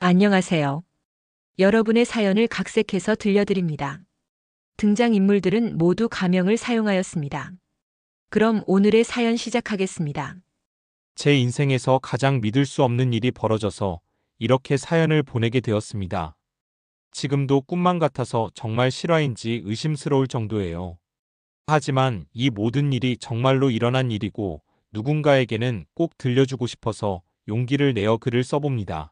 안녕하세요. 여러분의 사연을 각색해서 들려드립니다. 등장인물들은 모두 가명을 사용하였습니다. 그럼 오늘의 사연 시작하겠습니다. 제 인생에서 가장 믿을 수 없는 일이 벌어져서 이렇게 사연을 보내게 되었습니다. 지금도 꿈만 같아서 정말 실화인지 의심스러울 정도예요. 하지만 이 모든 일이 정말로 일어난 일이고 누군가에게는 꼭 들려주고 싶어서 용기를 내어 글을 써봅니다.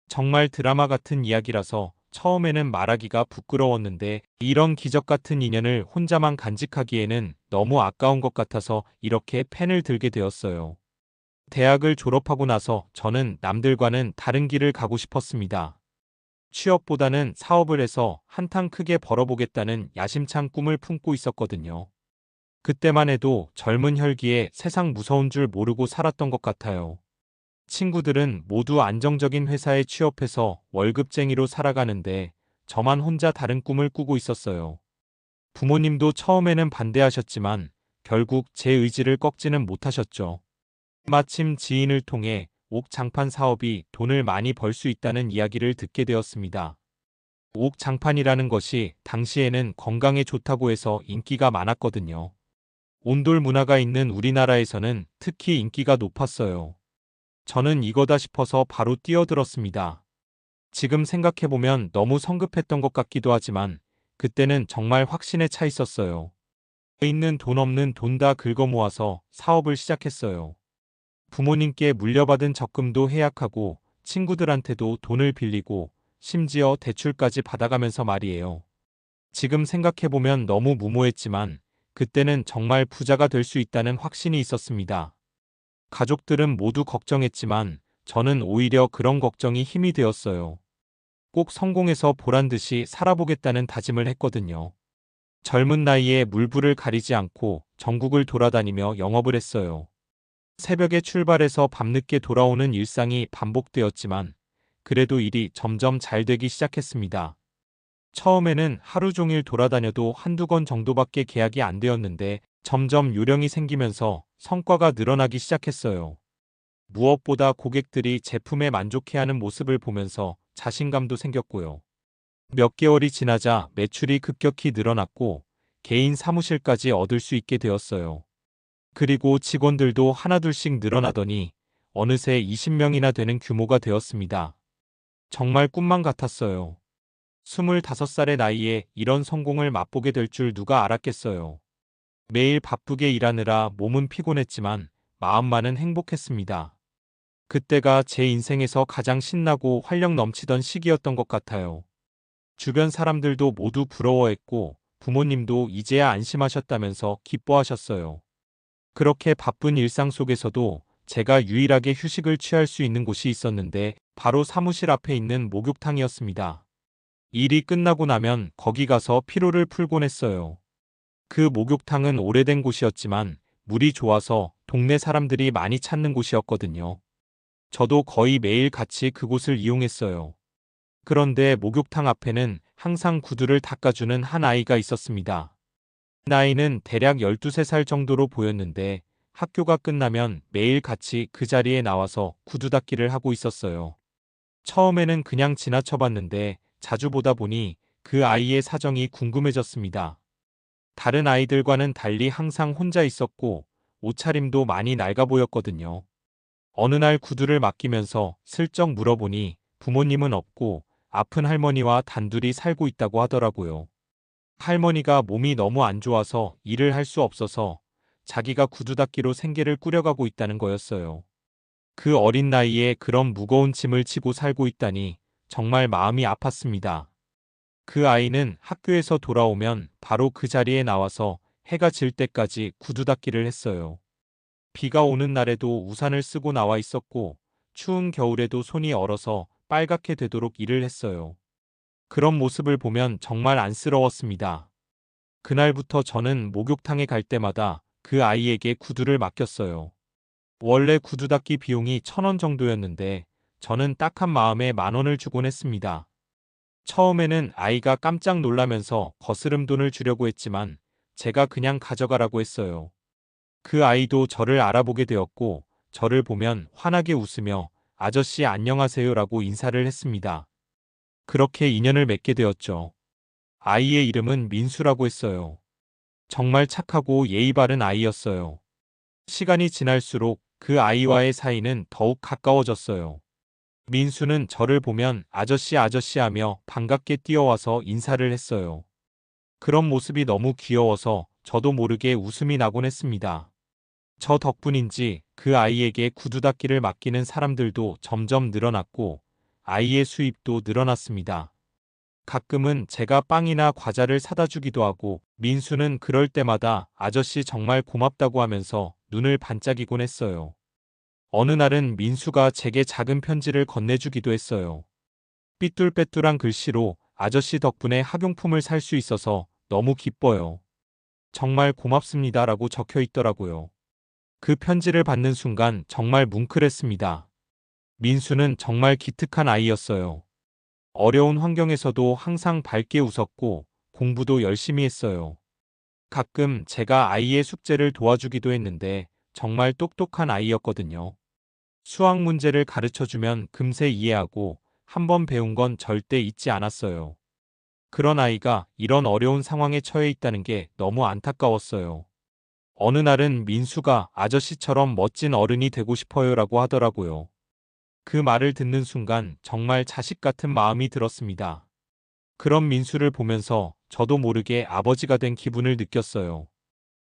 정말 드라마 같은 이야기라서 처음에는 말하기가 부끄러웠는데 이런 기적 같은 인연을 혼자만 간직하기에는 너무 아까운 것 같아서 이렇게 펜을 들게 되었어요. 대학을 졸업하고 나서 저는 남들과는 다른 길을 가고 싶었습니다. 취업보다는 사업을 해서 한탕 크게 벌어보겠다는 야심찬 꿈을 품고 있었거든요. 그때만 해도 젊은 혈기에 세상 무서운 줄 모르고 살았던 것 같아요. 친구들은 모두 안정적인 회사에 취업해서 월급쟁이로 살아가는데 저만 혼자 다른 꿈을 꾸고 있었어요. 부모님도 처음에는 반대하셨지만 결국 제 의지를 꺾지는 못하셨죠. 마침 지인을 통해 옥 장판 사업이 돈을 많이 벌 수 있다는 이야기를 듣게 되었습니다. 옥 장판이라는 것이 당시에는 건강에 좋다고 해서 인기가 많았거든요. 온돌 문화가 있는 우리나라에서는 특히 인기가 높았어요. 저는 이거다 싶어서 바로 뛰어들었습니다. 지금 생각해보면 너무 성급했던 것 같기도 하지만 그때는 정말 확신에 차 있었어요. 있는 돈 없는 돈 다 긁어 모아서 사업을 시작했어요. 부모님께 물려받은 적금도 해약하고 친구들한테도 돈을 빌리고 심지어 대출까지 받아가면서 말이에요. 지금 생각해보면 너무 무모했지만 그때는 정말 부자가 될 수 있다는 확신이 있었습니다. 가족들은 모두 걱정했지만 저는 오히려 그런 걱정이 힘이 되었어요. 꼭 성공해서 보란 듯이 살아보겠다는 다짐을 했거든요. 젊은 나이에 물불을 가리지 않고 전국을 돌아다니며 영업을 했어요. 새벽에 출발해서 밤늦게 돌아오는 일상이 반복되었지만 그래도 일이 점점 잘 되기 시작했습니다. 처음에는 하루 종일 돌아다녀도 한두 건 정도밖에 계약이 안 되었는데 점점 요령이 생기면서 성과가 늘어나기 시작했어요. 무엇보다 고객들이 제품에 만족해하는 모습을 보면서 자신감도 생겼고요. 몇 개월이 지나자 매출이 급격히 늘어났고 개인 사무실까지 얻을 수 있게 되었어요. 그리고 직원들도 하나둘씩 늘어나더니 어느새 20명이나 되는 규모가 되었습니다. 정말 꿈만 같았어요. 25살의 나이에 이런 성공을 맛보게 될 줄 누가 알았겠어요. 매일 바쁘게 일하느라 몸은 피곤했지만 마음만은 행복했습니다. 그때가 제 인생에서 가장 신나고 활력 넘치던 시기였던 것 같아요. 주변 사람들도 모두 부러워했고 부모님도 이제야 안심하셨다면서 기뻐하셨어요. 그렇게 바쁜 일상 속에서도 제가 유일하게 휴식을 취할 수 있는 곳이 있었는데 바로 사무실 앞에 있는 목욕탕이었습니다. 일이 끝나고 나면 거기 가서 피로를 풀곤 했어요. 그 목욕탕은 오래된 곳이었지만 물이 좋아서 동네 사람들이 많이 찾는 곳이었거든요. 저도 거의 매일 같이 그곳을 이용했어요. 그런데 목욕탕 앞에는 항상 구두를 닦아주는 한 아이가 있었습니다. 나이는 대략 12~13살 정도로 보였는데 학교가 끝나면 매일 같이 그 자리에 나와서 구두 닦기를 하고 있었어요. 처음에는 그냥 지나쳐봤는데 자주 보다 보니 그 아이의 사정이 궁금해졌습니다. 다른 아이들과는 달리 항상 혼자 있었고 옷차림도 많이 낡아 보였거든요. 어느 날 구두를 맡기면서 슬쩍 물어보니 부모님은 없고 아픈 할머니와 단둘이 살고 있다고 하더라고요. 할머니가 몸이 너무 안 좋아서 일을 할 수 없어서 자기가 구두 닦기로 생계를 꾸려가고 있다는 거였어요. 그 어린 나이에 그런 무거운 짐을 지고 살고 있다니 정말 마음이 아팠습니다. 그 아이는 학교에서 돌아오면 바로 그 자리에 나와서 해가 질 때까지 구두 닦기를 했어요. 비가 오는 날에도 우산을 쓰고 나와 있었고 추운 겨울에도 손이 얼어서 빨갛게 되도록 일을 했어요. 그런 모습을 보면 정말 안쓰러웠습니다. 그날부터 저는 목욕탕에 갈 때마다 그 아이에게 구두를 맡겼어요. 원래 구두 닦기 비용이 1,000원 정도였는데 저는 딱한 마음에 10,000원을 주곤 했습니다. 처음에는 아이가 깜짝 놀라면서 거스름 돈을 주려고 했지만 제가 그냥 가져가라고 했어요. 그 아이도 저를 알아보게 되었고 저를 보면 환하게 웃으며 아저씨 안녕하세요라고 인사를 했습니다. 그렇게 인연을 맺게 되었죠. 아이의 이름은 민수라고 했어요. 정말 착하고 예의 바른 아이였어요. 시간이 지날수록 그 아이와의 사이는 더욱 가까워졌어요. 민수는 저를 보면 아저씨 아저씨 하며 반갑게 뛰어와서 인사를 했어요. 그런 모습이 너무 귀여워서 저도 모르게 웃음이 나곤 했습니다. 저 덕분인지 그 아이에게 구두 닦기를 맡기는 사람들도 점점 늘어났고 아이의 수입도 늘어났습니다. 가끔은 제가 빵이나 과자를 사다 주기도 하고 민수는 그럴 때마다 아저씨 정말 고맙다고 하면서 눈을 반짝이곤 했어요. 어느 날은 민수가 제게 작은 편지를 건네주기도 했어요. 삐뚤빼뚤한 글씨로 아저씨 덕분에 학용품을 살 수 있어서 너무 기뻐요. 정말 고맙습니다라고 적혀 있더라고요. 그 편지를 받는 순간 정말 뭉클했습니다. 민수는 정말 기특한 아이였어요. 어려운 환경에서도 항상 밝게 웃었고 공부도 열심히 했어요. 가끔 제가 아이의 숙제를 도와주기도 했는데 정말 똑똑한 아이였거든요. 수학 문제를 가르쳐주면 금세 이해하고 한 번 배운 건 절대 잊지 않았어요. 그런 아이가 이런 어려운 상황에 처해 있다는 게 너무 안타까웠어요. 어느 날은 민수가 아저씨처럼 멋진 어른이 되고 싶어요라고 하더라고요. 그 말을 듣는 순간 정말 자식 같은 마음이 들었습니다. 그런 민수를 보면서 저도 모르게 아버지가 된 기분을 느꼈어요.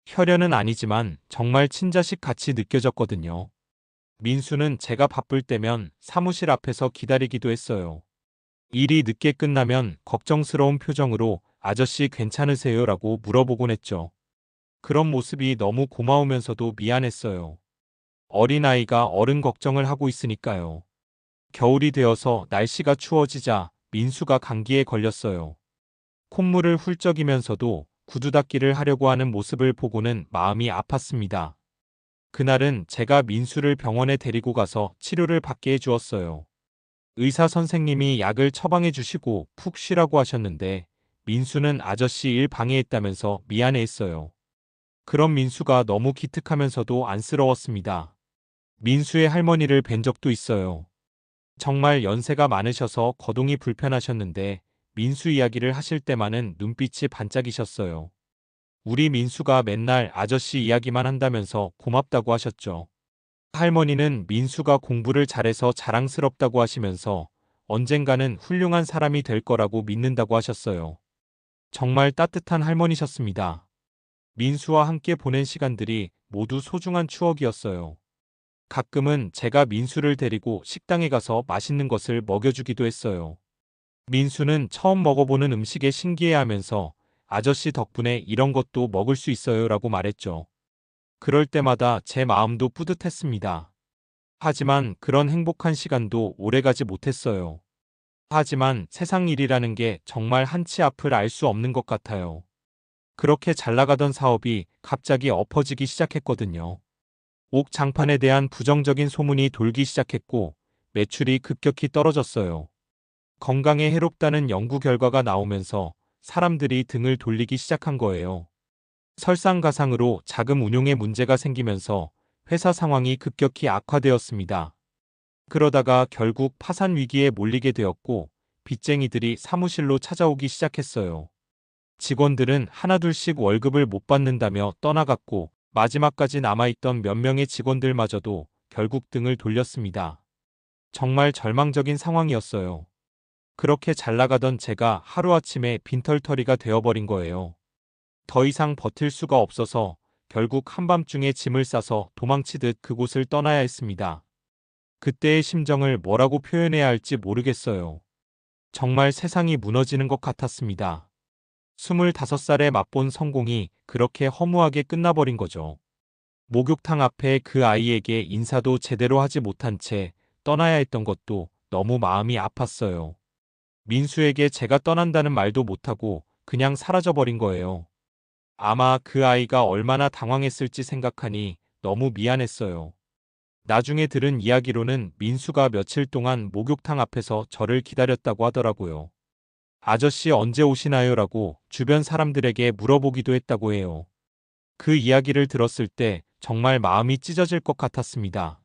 혈연은 아니지만 정말 친자식 같이 느껴졌거든요. 민수는 제가 바쁠 때면 사무실 앞에서 기다리기도 했어요. 일이 늦게 끝나면 걱정스러운 표정으로 아저씨 괜찮으세요? 라고 물어보곤 했죠. 그런 모습이 너무 고마우면서도 미안했어요. 어린아이가 어른 걱정을 하고 있으니까요. 겨울이 되어서 날씨가 추워지자 민수가 감기에 걸렸어요. 콧물을 훌쩍이면서도 구두 닦기를 하려고 하는 모습을 보고는 마음이 아팠습니다. 그날은 제가 민수를 병원에 데리고 가서 치료를 받게 해주었어요. 의사 선생님이 약을 처방해 주시고 푹 쉬라고 하셨는데 민수는 아저씨 일 방해했다면서 미안해했어요. 그런 민수가 너무 기특하면서도 안쓰러웠습니다. 민수의 할머니를 뵌 적도 있어요. 정말 연세가 많으셔서 거동이 불편하셨는데 민수 이야기를 하실 때만은 눈빛이 반짝이셨어요. 우리 민수가 맨날 아저씨 이야기만 한다면서 고맙다고 하셨죠. 할머니는 민수가 공부를 잘해서 자랑스럽다고 하시면서 언젠가는 훌륭한 사람이 될 거라고 믿는다고 하셨어요. 정말 따뜻한 할머니셨습니다. 민수와 함께 보낸 시간들이 모두 소중한 추억이었어요. 가끔은 제가 민수를 데리고 식당에 가서 맛있는 것을 먹여주기도 했어요. 민수는 처음 먹어보는 음식에 신기해하면서 아저씨 덕분에 이런 것도 먹을 수 있어요 라고 말했죠. 그럴 때마다 제 마음도 뿌듯했습니다. 하지만 그런 행복한 시간도 오래가지 못했어요. 하지만 세상 일이라는 게 정말 한치 앞을 알 수 없는 것 같아요. 그렇게 잘 나가던 사업이 갑자기 엎어지기 시작했거든요. 옥 장판에 대한 부정적인 소문이 돌기 시작했고 매출이 급격히 떨어졌어요. 건강에 해롭다는 연구 결과가 나오면서 사람들이 등을 돌리기 시작한 거예요. 설상가상으로 자금 운용에 문제가 생기면서 회사 상황이 급격히 악화되었습니다. 그러다가 결국 파산 위기에 몰리게 되었고 빚쟁이들이 사무실로 찾아오기 시작했어요. 직원들은 하나둘씩 월급을 못 받는다며 떠나갔고 마지막까지 남아있던 몇 명의 직원들마저도 결국 등을 돌렸습니다. 정말 절망적인 상황이었어요. 그렇게 잘 나가던 제가 하루아침에 빈털터리가 되어버린 거예요. 더 이상 버틸 수가 없어서 결국 한밤중에 짐을 싸서 도망치듯 그곳을 떠나야 했습니다. 그때의 심정을 뭐라고 표현해야 할지 모르겠어요. 정말 세상이 무너지는 것 같았습니다. 25살에 맛본 성공이 그렇게 허무하게 끝나버린 거죠. 목욕탕 앞에 그 아이에게 인사도 제대로 하지 못한 채 떠나야 했던 것도 너무 마음이 아팠어요. 민수에게 제가 떠난다는 말도 못하고 그냥 사라져버린 거예요. 아마 그 아이가 얼마나 당황했을지 생각하니 너무 미안했어요. 나중에 들은 이야기로는 민수가 며칠 동안 목욕탕 앞에서 저를 기다렸다고 하더라고요. 아저씨 언제 오시나요? 라고 주변 사람들에게 물어보기도 했다고 해요. 그 이야기를 들었을 때 정말 마음이 찢어질 것 같았습니다.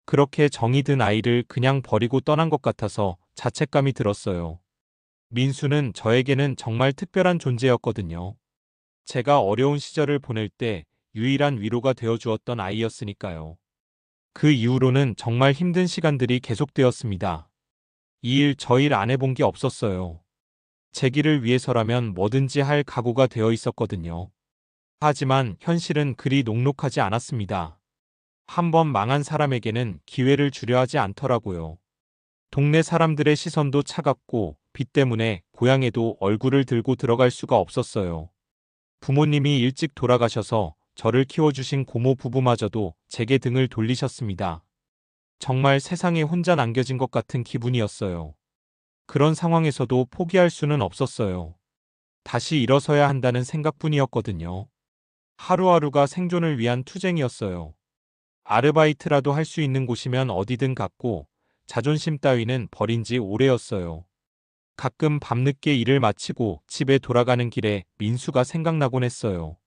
그렇게 정이 든 아이를 그냥 버리고 떠난 것 같아서 자책감이 들었어요. 민수는 저에게는 정말 특별한 존재였거든요. 제가 어려운 시절을 보낼 때 유일한 위로가 되어 주었던 아이였으니까요. 그 이후로는 정말 힘든 시간들이 계속되었습니다. 이 일 저 일 안 해본 게 없었어요. 제 길을 위해서라면 뭐든지 할 각오가 되어 있었거든요. 하지만 현실은 그리 녹록하지 않았습니다. 한번 망한 사람에게는 기회를 주려 하지 않더라고요. 동네 사람들의 시선도 차갑고 빚 때문에 고향에도 얼굴을 들고 들어갈 수가 없었어요. 부모님이 일찍 돌아가셔서 저를 키워주신 고모 부부마저도 제게 등을 돌리셨습니다. 정말 세상에 혼자 남겨진 것 같은 기분이었어요. 그런 상황에서도 포기할 수는 없었어요. 다시 일어서야 한다는 생각뿐이었거든요. 하루하루가 생존을 위한 투쟁이었어요. 아르바이트라도 할 수 있는 곳이면 어디든 갔고 자존심 따위는 버린 지 오래였어요. 가끔 밤늦게 일을 마치고 집에 돌아가는 길에 민수가 생각나곤 했어요.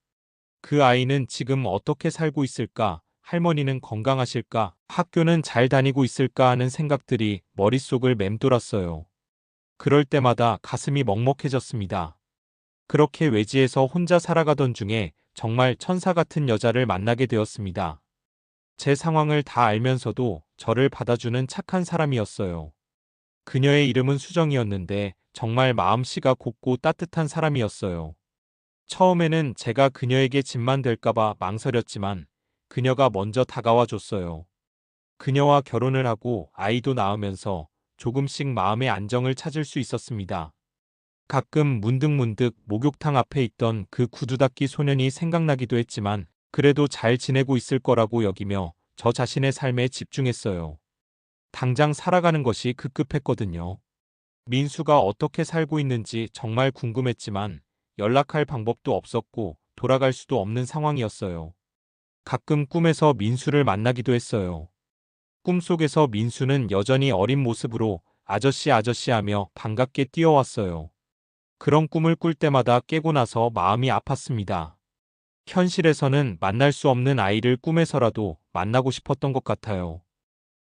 그 아이는 지금 어떻게 살고 있을까? 할머니는 건강하실까? 학교는 잘 다니고 있을까? 하는 생각들이 머릿속을 맴돌았어요. 그럴 때마다 가슴이 먹먹해졌습니다. 그렇게 외지에서 혼자 살아가던 중에 정말 천사 같은 여자를 만나게 되었습니다. 제 상황을 다 알면서도 저를 받아주는 착한 사람이었어요. 그녀의 이름은 수정이었는데 정말 마음씨가 곱고 따뜻한 사람이었어요. 처음에는 제가 그녀에게 짐만 될까봐 망설였지만 그녀가 먼저 다가와 줬어요. 그녀와 결혼을 하고 아이도 낳으면서 조금씩 마음의 안정을 찾을 수 있었습니다. 가끔 문득문득 목욕탕 앞에 있던 그 구두 닦기 소년이 생각나기도 했지만 그래도 잘 지내고 있을 거라고 여기며 저 자신의 삶에 집중했어요. 당장 살아가는 것이 급급했거든요. 민수가 어떻게 살고 있는지 정말 궁금했지만 연락할 방법도 없었고 돌아갈 수도 없는 상황이었어요. 가끔 꿈에서 민수를 만나기도 했어요. 꿈속에서 민수는 여전히 어린 모습으로 아저씨 아저씨 하며 반갑게 뛰어왔어요. 그런 꿈을 꿀 때마다 깨고 나서 마음이 아팠습니다. 현실에서는 만날 수 없는 아이를 꿈에서라도 만나고 싶었던 것 같아요.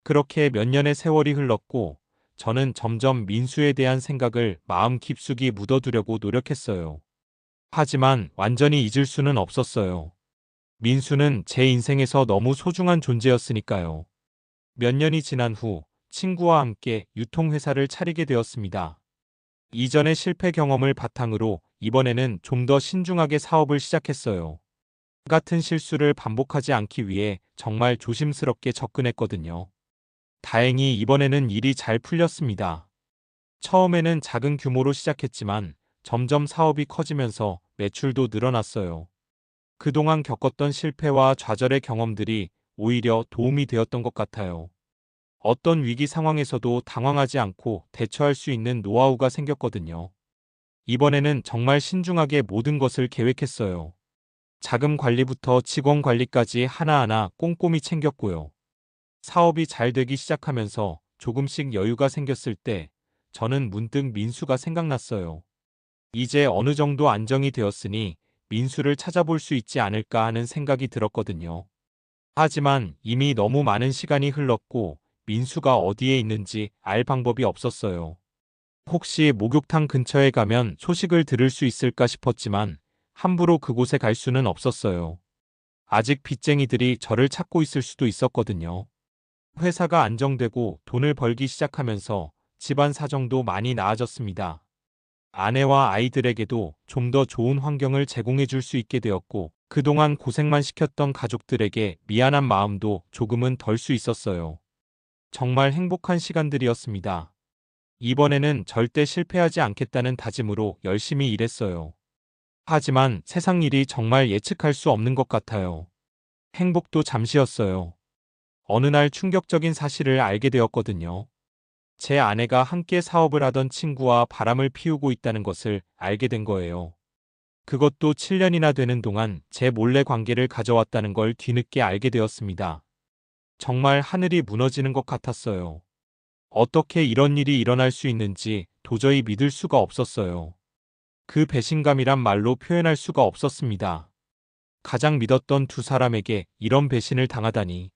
그렇게 몇 년의 세월이 흘렀고 저는 점점 민수에 대한 생각을 마음 깊숙이 묻어두려고 노력했어요. 하지만 완전히 잊을 수는 없었어요. 민수는 제 인생에서 너무 소중한 존재였으니까요. 몇 년이 지난 후 친구와 함께 유통회사를 차리게 되었습니다. 이전의 실패 경험을 바탕으로 이번에는 좀 더 신중하게 사업을 시작했어요. 같은 실수를 반복하지 않기 위해 정말 조심스럽게 접근했거든요. 다행히 이번에는 일이 잘 풀렸습니다. 처음에는 작은 규모로 시작했지만 점점 사업이 커지면서 매출도 늘어났어요. 그동안 겪었던 실패와 좌절의 경험들이 오히려 도움이 되었던 것 같아요. 어떤 위기 상황에서도 당황하지 않고 대처할 수 있는 노하우가 생겼거든요. 이번에는 정말 신중하게 모든 것을 계획했어요. 자금 관리부터 직원 관리까지 하나하나 꼼꼼히 챙겼고요. 사업이 잘 되기 시작하면서 조금씩 여유가 생겼을 때 저는 문득 민수가 생각났어요. 이제 어느 정도 안정이 되었으니 민수를 찾아볼 수 있지 않을까 하는 생각이 들었거든요. 하지만 이미 너무 많은 시간이 흘렀고 민수가 어디에 있는지 알 방법이 없었어요. 혹시 목욕탕 근처에 가면 소식을 들을 수 있을까 싶었지만 함부로 그곳에 갈 수는 없었어요. 아직 빚쟁이들이 저를 찾고 있을 수도 있었거든요. 회사가 안정되고 돈을 벌기 시작하면서 집안 사정도 많이 나아졌습니다. 아내와 아이들에게도 좀 더 좋은 환경을 제공해 줄 수 있게 되었고 그동안 고생만 시켰던 가족들에게 미안한 마음도 조금은 덜 수 있었어요. 정말 행복한 시간들이었습니다. 이번에는 절대 실패하지 않겠다는 다짐으로 열심히 일했어요. 하지만 세상 일이 정말 예측할 수 없는 것 같아요. 행복도 잠시였어요. 어느 날 충격적인 사실을 알게 되었거든요. 제 아내가 함께 사업을 하던 친구와 바람을 피우고 있다는 것을 알게 된 거예요. 그것도 7년이나 되는 동안 제 몰래 관계를 가져왔다는 걸 뒤늦게 알게 되었습니다. 정말 하늘이 무너지는 것 같았어요. 어떻게 이런 일이 일어날 수 있는지 도저히 믿을 수가 없었어요. 그 배신감이란 말로 표현할 수가 없었습니다. 가장 믿었던 두 사람에게 이런 배신을 당하다니.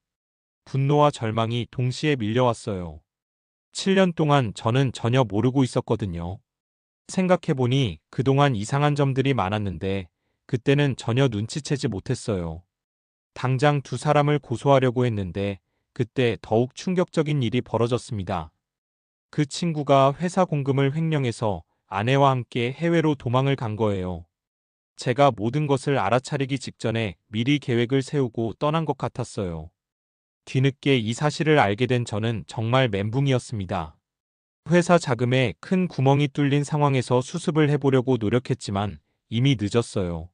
분노와 절망이 동시에 밀려왔어요. 7년 동안 저는 전혀 모르고 있었거든요. 생각해보니 그동안 이상한 점들이 많았는데 그때는 전혀 눈치채지 못했어요. 당장 두 사람을 고소하려고 했는데 그때 더욱 충격적인 일이 벌어졌습니다. 그 친구가 회사 공금을 횡령해서 아내와 함께 해외로 도망을 간 거예요. 제가 모든 것을 알아차리기 직전에 미리 계획을 세우고 떠난 것 같았어요. 뒤늦게 이 사실을 알게 된 저는 정말 멘붕이었습니다. 회사 자금에 큰 구멍이 뚫린 상황에서 수습을 해보려고 노력했지만 이미 늦었어요.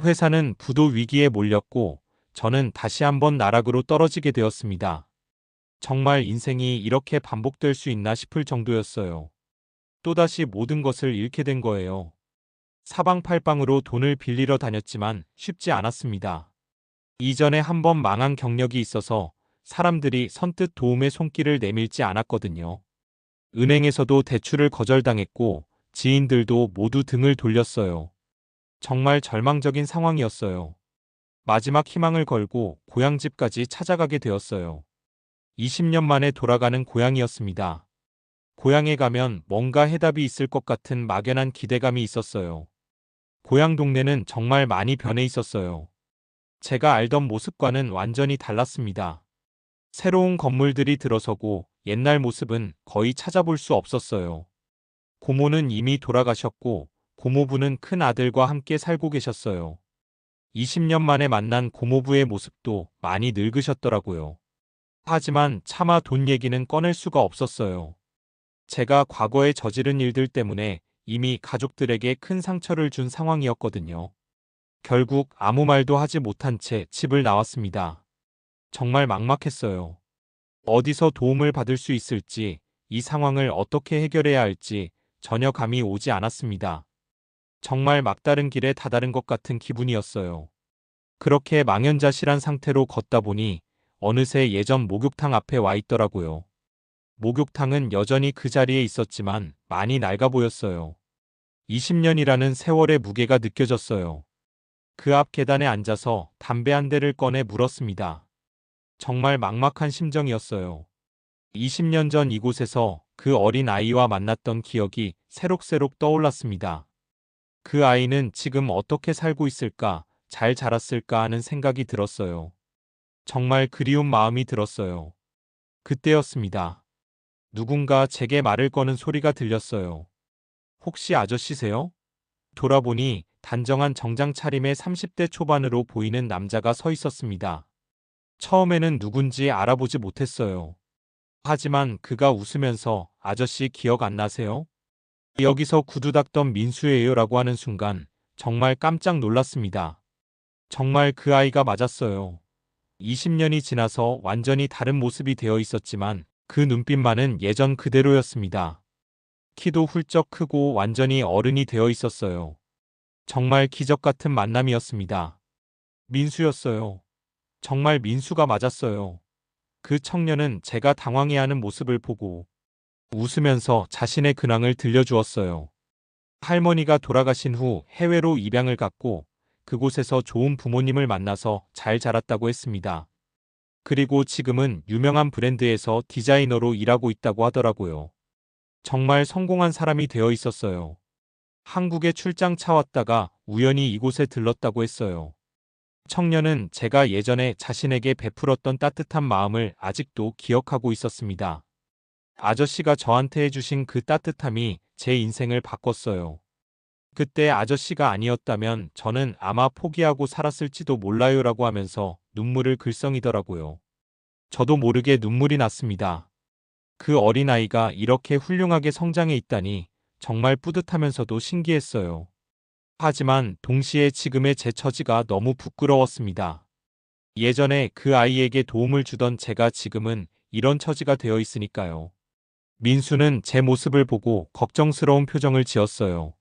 회사는 부도 위기에 몰렸고 저는 다시 한번 나락으로 떨어지게 되었습니다. 정말 인생이 이렇게 반복될 수 있나 싶을 정도였어요. 또다시 모든 것을 잃게 된 거예요. 사방팔방으로 돈을 빌리러 다녔지만 쉽지 않았습니다. 이전에 한번 망한 경력이 있어서 사람들이 선뜻 도움의 손길을 내밀지 않았거든요. 은행에서도 대출을 거절당했고 지인들도 모두 등을 돌렸어요. 정말 절망적인 상황이었어요. 마지막 희망을 걸고 고향집까지 찾아가게 되었어요. 20년 만에 돌아가는 고향이었습니다. 고향에 가면 뭔가 해답이 있을 것 같은 막연한 기대감이 있었어요. 고향 동네는 정말 많이 변해 있었어요. 제가 알던 모습과는 완전히 달랐습니다. 새로운 건물들이 들어서고 옛날 모습은 거의 찾아볼 수 없었어요. 고모는 이미 돌아가셨고 고모부는 큰 아들과 함께 살고 계셨어요. 20년 만에 만난 고모부의 모습도 많이 늙으셨더라고요. 하지만 차마 돈 얘기는 꺼낼 수가 없었어요. 제가 과거에 저지른 일들 때문에 이미 가족들에게 큰 상처를 준 상황이었거든요. 결국 아무 말도 하지 못한 채 집을 나왔습니다. 정말 막막했어요. 어디서 도움을 받을 수 있을지, 이 상황을 어떻게 해결해야 할지 전혀 감이 오지 않았습니다. 정말 막다른 길에 다다른 것 같은 기분이었어요. 그렇게 망연자실한 상태로 걷다 보니 어느새 예전 목욕탕 앞에 와 있더라고요. 목욕탕은 여전히 그 자리에 있었지만 많이 낡아 보였어요. 20년이라는 세월의 무게가 느껴졌어요. 그 앞 계단에 앉아서 담배 한 대를 꺼내 물었습니다. 정말 막막한 심정이었어요. 20년 전 이곳에서 그 어린 아이와 만났던 기억이 새록새록 떠올랐습니다. 그 아이는 지금 어떻게 살고 있을까, 잘 자랐을까 하는 생각이 들었어요. 정말 그리운 마음이 들었어요. 그때였습니다. 누군가 제게 말을 거는 소리가 들렸어요. 혹시 아저씨세요? 돌아보니 단정한 정장 차림의 30대 초반으로 보이는 남자가 서 있었습니다. 처음에는 누군지 알아보지 못했어요. 하지만 그가 웃으면서 아저씨 기억 안 나세요? 여기서 구두 닦던 민수예요 라고 하는 순간 정말 깜짝 놀랐습니다. 정말 그 아이가 맞았어요. 20년이 지나서 완전히 다른 모습이 되어 있었지만 그 눈빛만은 예전 그대로였습니다. 키도 훌쩍 크고 완전히 어른이 되어 있었어요. 정말 기적 같은 만남이었습니다. 민수였어요. 정말 민수가 맞았어요. 그 청년은 제가 당황해하는 모습을 보고 웃으면서 자신의 근황을 들려주었어요. 할머니가 돌아가신 후 해외로 입양을 갔고 그곳에서 좋은 부모님을 만나서 잘 자랐다고 했습니다. 그리고 지금은 유명한 브랜드에서 디자이너로 일하고 있다고 하더라고요. 정말 성공한 사람이 되어 있었어요. 한국에 출장 차왔다가 우연히 이곳에 들렀다고 했어요. 청년은 제가 예전에 자신에게 베풀었던 따뜻한 마음을 아직도 기억하고 있었습니다. 아저씨가 저한테 해주신 그 따뜻함이 제 인생을 바꿨어요. 그때 아저씨가 아니었다면 저는 아마 포기하고 살았을지도 몰라요라고 하면서 눈물을 글썽이더라고요. 저도 모르게 눈물이 났습니다. 그 어린아이가 이렇게 훌륭하게 성장해 있다니 정말 뿌듯하면서도 신기했어요. 하지만 동시에 지금의 제 처지가 너무 부끄러웠습니다. 예전에 그 아이에게 도움을 주던 제가 지금은 이런 처지가 되어 있으니까요. 민수는 제 모습을 보고 걱정스러운 표정을 지었어요.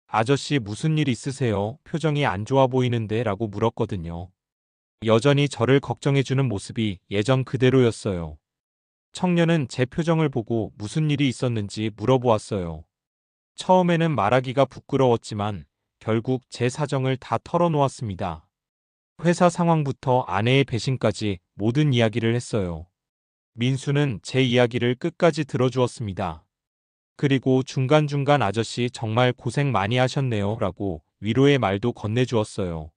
아저씨 무슨 일 있으세요? 표정이 안 좋아 보이는데 라고 물었거든요. 여전히 저를 걱정해주는 모습이 예전 그대로였어요. 청년은 제 표정을 보고 무슨 일이 있었는지 물어보았어요. 처음에는 말하기가 부끄러웠지만 결국 제 사정을 다 털어놓았습니다. 회사 상황부터 아내의 배신까지 모든 이야기를 했어요. 민수는 제 이야기를 끝까지 들어주었습니다. 그리고 중간중간 아저씨 정말 고생 많이 하셨네요 라고 위로의 말도 건네주었어요.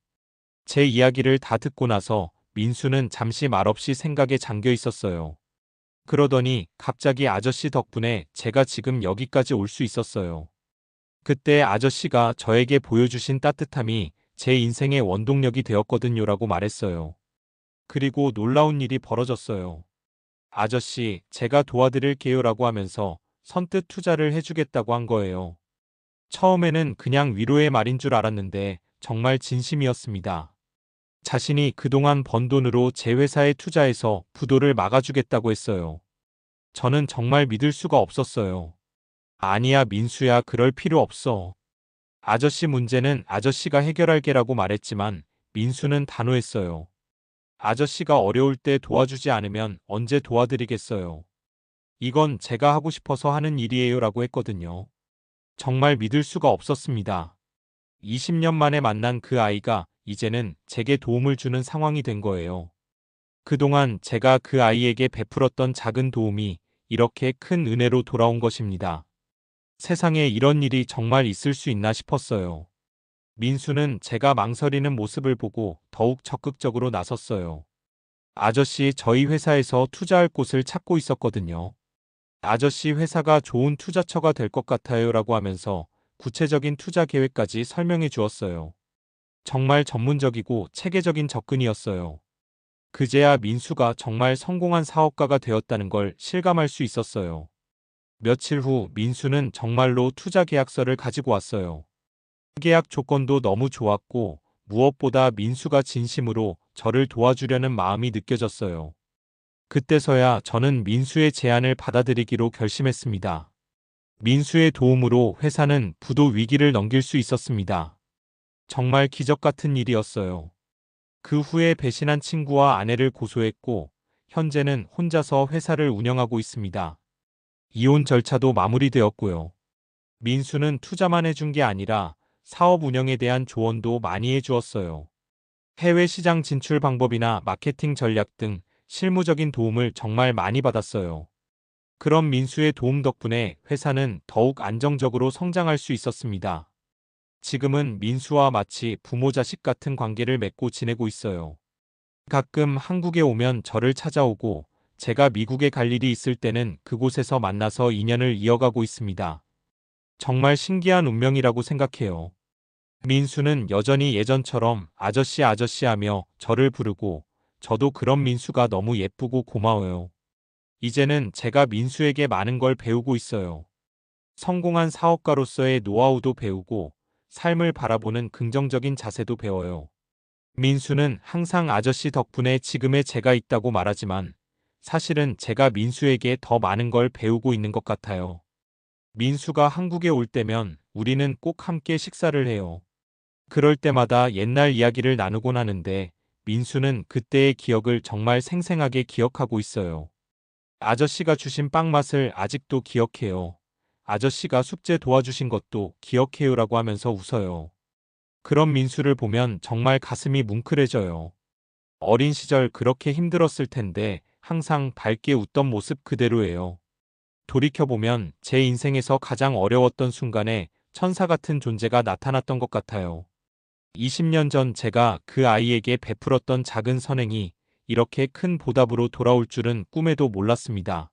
제 이야기를 다 듣고 나서 민수는 잠시 말없이 생각에 잠겨 있었어요. 그러더니 갑자기 아저씨 덕분에 제가 지금 여기까지 올 수 있었어요. 그때 아저씨가 저에게 보여주신 따뜻함이 제 인생의 원동력이 되었거든요라고 말했어요. 그리고 놀라운 일이 벌어졌어요. 아저씨, 제가 도와드릴게요라고 하면서 선뜻 투자를 해주겠다고 한 거예요. 처음에는 그냥 위로의 말인 줄 알았는데 정말 진심이었습니다. 자신이 그동안 번 돈으로 제 회사에 투자해서 부도를 막아주겠다고 했어요. 저는 정말 믿을 수가 없었어요. 아니야, 민수야, 그럴 필요 없어. 아저씨 문제는 아저씨가 해결할게라고 말했지만 민수는 단호했어요. 아저씨가 어려울 때 도와주지 않으면 언제 도와드리겠어요. 이건 제가 하고 싶어서 하는 일이에요라고 했거든요. 정말 믿을 수가 없었습니다. 20년 만에 만난 그 아이가 이제는 제게 도움을 주는 상황이 된 거예요. 그동안 제가 그 아이에게 베풀었던 작은 도움이 이렇게 큰 은혜로 돌아온 것입니다. 세상에 이런 일이 정말 있을 수 있나 싶었어요. 민수는 제가 망설이는 모습을 보고 더욱 적극적으로 나섰어요. 아저씨, 저희 회사에서 투자할 곳을 찾고 있었거든요. 아저씨 회사가 좋은 투자처가 될 것 같아요라고 하면서 구체적인 투자 계획까지 설명해 주었어요. 정말 전문적이고 체계적인 접근이었어요. 그제야 민수가 정말 성공한 사업가가 되었다는 걸 실감할 수 있었어요. 며칠 후 민수는 정말로 투자 계약서를 가지고 왔어요. 계약 조건도 너무 좋았고 무엇보다 민수가 진심으로 저를 도와주려는 마음이 느껴졌어요. 그때서야 저는 민수의 제안을 받아들이기로 결심했습니다. 민수의 도움으로 회사는 부도 위기를 넘길 수 있었습니다. 정말 기적 같은 일이었어요. 그 후에 배신한 친구와 아내를 고소했고 현재는 혼자서 회사를 운영하고 있습니다. 이혼 절차도 마무리되었고요. 민수는 투자만 해준 게 아니라 사업 운영에 대한 조언도 많이 해주었어요. 해외 시장 진출 방법이나 마케팅 전략 등 실무적인 도움을 정말 많이 받았어요. 그런 민수의 도움 덕분에 회사는 더욱 안정적으로 성장할 수 있었습니다. 지금은 민수와 마치 부모 자식 같은 관계를 맺고 지내고 있어요. 가끔 한국에 오면 저를 찾아오고 제가 미국에 갈 일이 있을 때는 그곳에서 만나서 인연을 이어가고 있습니다. 정말 신기한 운명이라고 생각해요. 민수는 여전히 예전처럼 아저씨 아저씨 하며 저를 부르고 저도 그런 민수가 너무 예쁘고 고마워요. 이제는 제가 민수에게 많은 걸 배우고 있어요. 성공한 사업가로서의 노하우도 배우고 삶을 바라보는 긍정적인 자세도 배워요. 민수는 항상 아저씨 덕분에 지금의 제가 있다고 말하지만 사실은 제가 민수에게 더 많은 걸 배우고 있는 것 같아요. 민수가 한국에 올 때면 우리는 꼭 함께 식사를 해요. 그럴 때마다 옛날 이야기를 나누곤 하는데 민수는 그때의 기억을 정말 생생하게 기억하고 있어요. 아저씨가 주신 빵 맛을 아직도 기억해요. 아저씨가 숙제 도와주신 것도 기억해요라고 하면서 웃어요. 그런 민수를 보면 정말 가슴이 뭉클해져요. 어린 시절 그렇게 힘들었을 텐데 항상 밝게 웃던 모습 그대로예요. 돌이켜보면 제 인생에서 가장 어려웠던 순간에 천사 같은 존재가 나타났던 것 같아요. 20년 전 제가 그 아이에게 베풀었던 작은 선행이 이렇게 큰 보답으로 돌아올 줄은 꿈에도 몰랐습니다.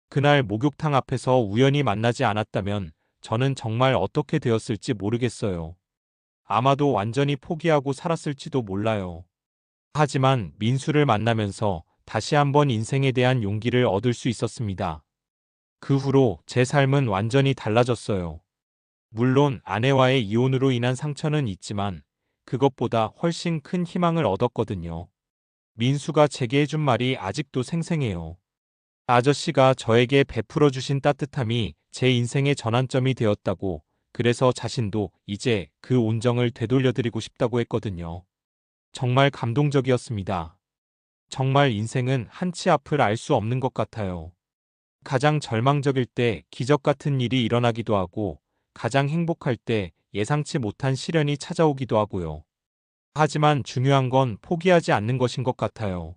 그날 목욕탕 앞에서 우연히 만나지 않았다면 저는 정말 어떻게 되었을지 모르겠어요. 아마도 완전히 포기하고 살았을지도 몰라요. 하지만 민수를 만나면서 다시 한번 인생에 대한 용기를 얻을 수 있었습니다. 그 후로 제 삶은 완전히 달라졌어요. 물론 아내와의 이혼으로 인한 상처는 있지만 그것보다 훨씬 큰 희망을 얻었거든요. 민수가 제게 해준 말이 아직도 생생해요. 아저씨가 저에게 베풀어 주신 따뜻함이 제 인생의 전환점이 되었다고, 그래서 자신도 이제 그 온정을 되돌려드리고 싶다고 했거든요. 정말 감동적이었습니다. 정말 인생은 한치 앞을 알 수 없는 것 같아요. 가장 절망적일 때 기적 같은 일이 일어나기도 하고, 가장 행복할 때 예상치 못한 시련이 찾아오기도 하고요. 하지만 중요한 건 포기하지 않는 것인 것 같아요.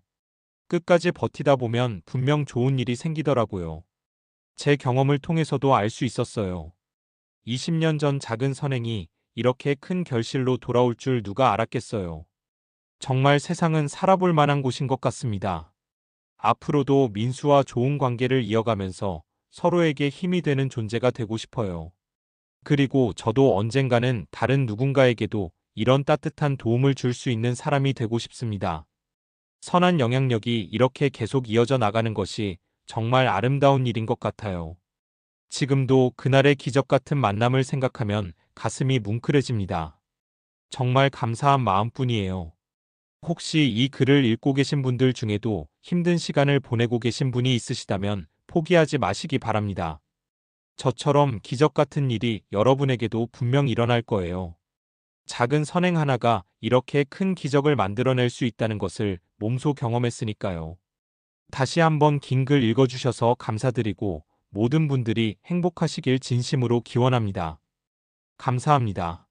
끝까지 버티다 보면 분명 좋은 일이 생기더라고요. 제 경험을 통해서도 알 수 있었어요. 20년 전 작은 선행이 이렇게 큰 결실로 돌아올 줄 누가 알았겠어요. 정말 세상은 살아볼 만한 곳인 것 같습니다. 앞으로도 민수와 좋은 관계를 이어가면서 서로에게 힘이 되는 존재가 되고 싶어요. 그리고 저도 언젠가는 다른 누군가에게도 이런 따뜻한 도움을 줄 수 있는 사람이 되고 싶습니다. 선한 영향력이 이렇게 계속 이어져 나가는 것이 정말 아름다운 일인 것 같아요. 지금도 그날의 기적 같은 만남을 생각하면 가슴이 뭉클해집니다. 정말 감사한 마음뿐이에요. 혹시 이 글을 읽고 계신 분들 중에도 힘든 시간을 보내고 계신 분이 있으시다면 포기하지 마시기 바랍니다. 저처럼 기적 같은 일이 여러분에게도 분명 일어날 거예요. 작은 선행 하나가 이렇게 큰 기적을 만들어낼 수 있다는 것을 몸소 경험했으니까요. 다시 한번 긴 글 읽어주셔서 감사드리고 모든 분들이 행복하시길 진심으로 기원합니다. 감사합니다.